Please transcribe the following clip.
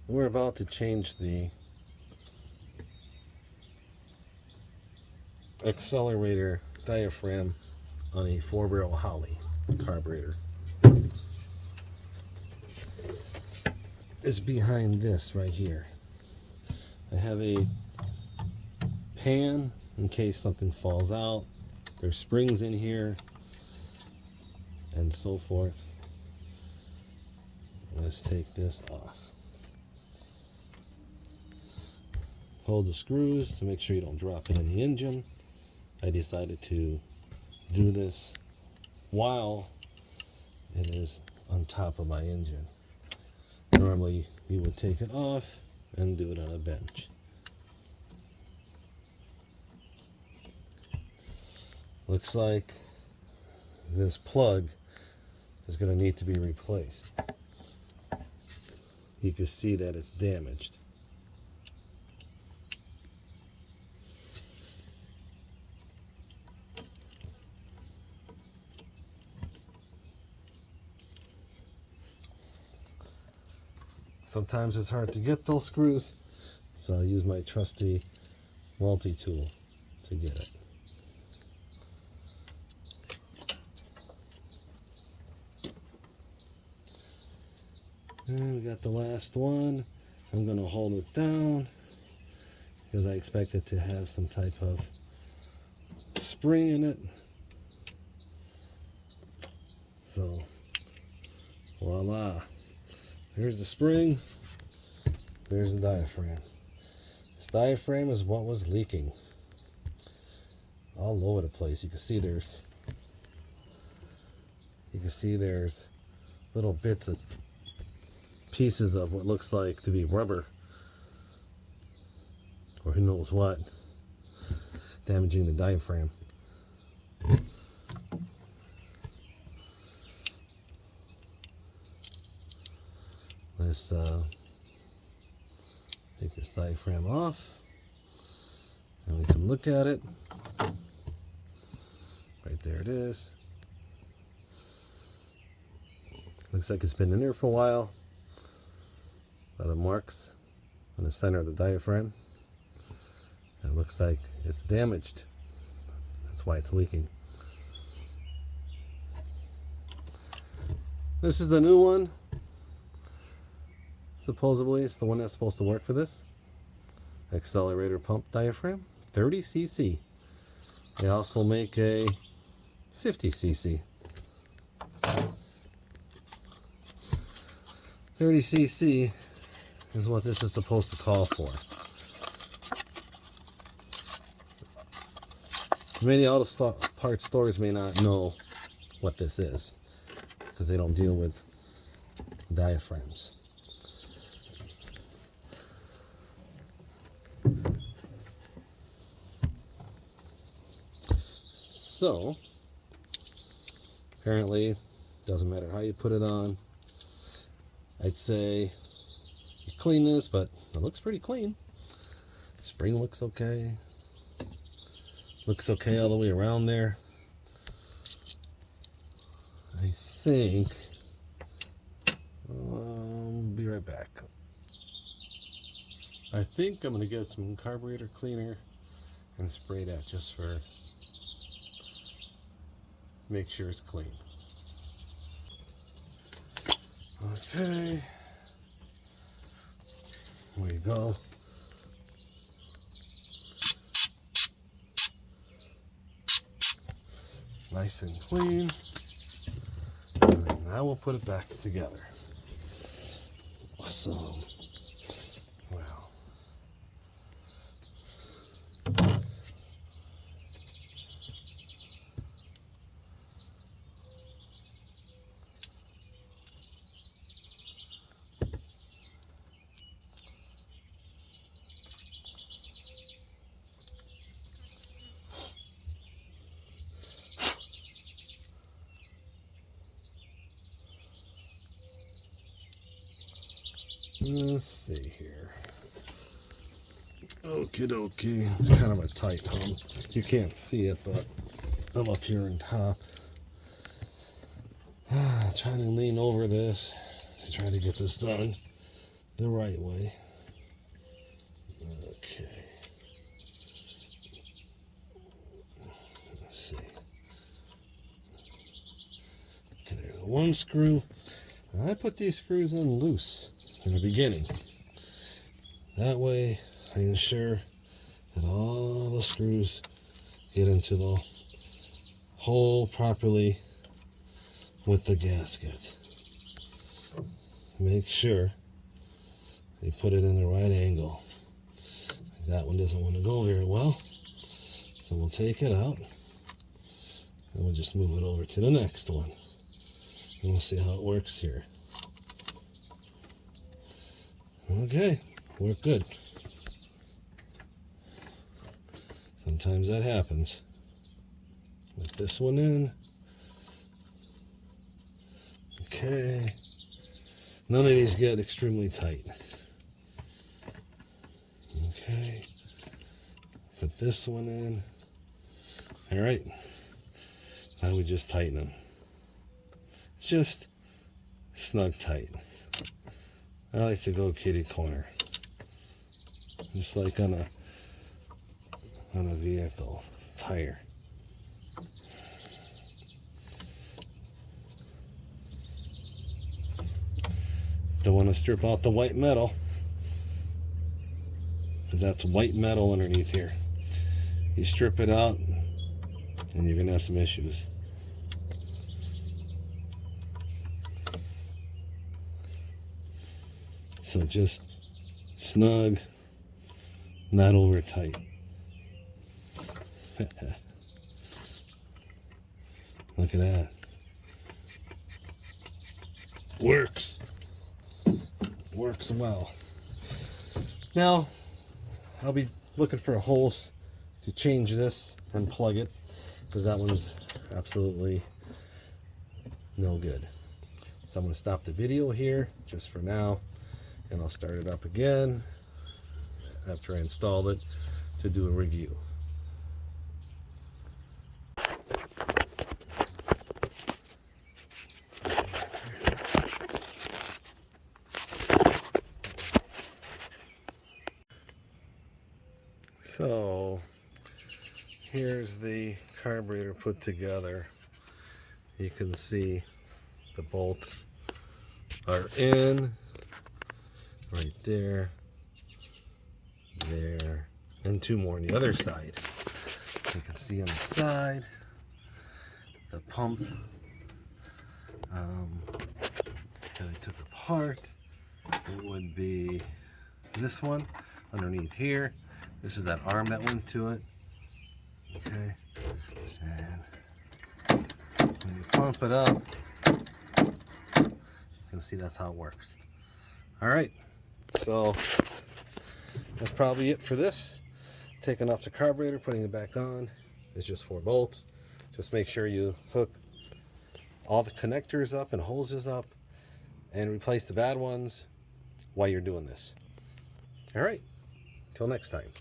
We're about to change the accelerator diaphragm on a 4-barrel Holly carburetor. It's behind this right here. I have a pan in case something falls out. There's springs in here and so forth. Let's take this off. Hold the screws to make sure you don't drop it in the engine. I decided to do this while it is on top of my engine. Normally you would take it off and do it on a bench. Looks like this plug is going to need to be replaced. You can see that it's damaged. Sometimes it's hard to get those screws, so I use my trusty multi-tool to get it. And we got the last one. I'm going to hold it down because I expect it to have some type of spring in it. So, voila. Here's the spring. There's the diaphragm. This diaphragm is what was leaking all over the place. You can see there's little bits of pieces of what looks like to be rubber, or who knows what, damaging the diaphragm. Let's take this diaphragm off and we can look at it. Right there it is. Looks like it's been in there for a while. By the marks in the center of the diaphragm. And it looks like it's damaged. That's why it's leaking. This is the new one. Supposedly it's the one that's supposed to work for this. Accelerator pump diaphragm, 30 cc. They also make a 50 cc. 30 cc is what this is supposed to call for. Many auto parts stores may not know what this is because they don't deal with diaphragms. So, apparently, doesn't matter how you put it on. I'd say you clean this, but it looks pretty clean. Spring looks okay. Looks okay all the way around there. I think be right back. I think I'm gonna get some carburetor cleaner and spray that just for make sure it's clean. Okay, there you go. Nice and clean. And now we'll put it back together. Awesome. Wow. Let's see here. Okie dokie. It's kind of a tight hum. You can't see it, but I'm up here on top. Trying to lean over this to try to get this done. the right way. Okay. Let's see. Okay, there's one screw. I put these screws in loose in the beginning. That way I ensure that all the screws get into the hole properly with the gasket. Make sure they put it in the right angle. That one doesn't want to go very well, so we'll take it out and we'll just move it over to the next one, and we'll see how it works here. Okay, worked good. Sometimes that happens. Put this one in. Okay. None of these get extremely tight. Okay. Put this one in. All right. Now we just tighten them. Just snug tight. I like to go kitty corner. Just like on a vehicle tire. Don't want to strip out the white metal, because that's white metal underneath here. You strip it out and you're gonna have some issues. So just snug, not over tight. Look at that. Works. Works well. Now I'll be looking for holes to change this and plug it, because that one's absolutely no good. So I'm going to stop the video here just for now, and I'll start it up again after I installed it to do a review. So here's the carburetor put together. You can see the bolts are in right there, there, and two more on the other side. You can see on the side the pump that I took apart. It would be this one underneath here. This is that arm that went to it. Okay, and when you pump it up, you can see that's how it works. All right, so that's probably it for this. Taking off the carburetor, putting it back on. It's just 4 bolts. Just make sure you hook all the connectors up and hoses up and replace the bad ones while you're doing this. All right, till next time.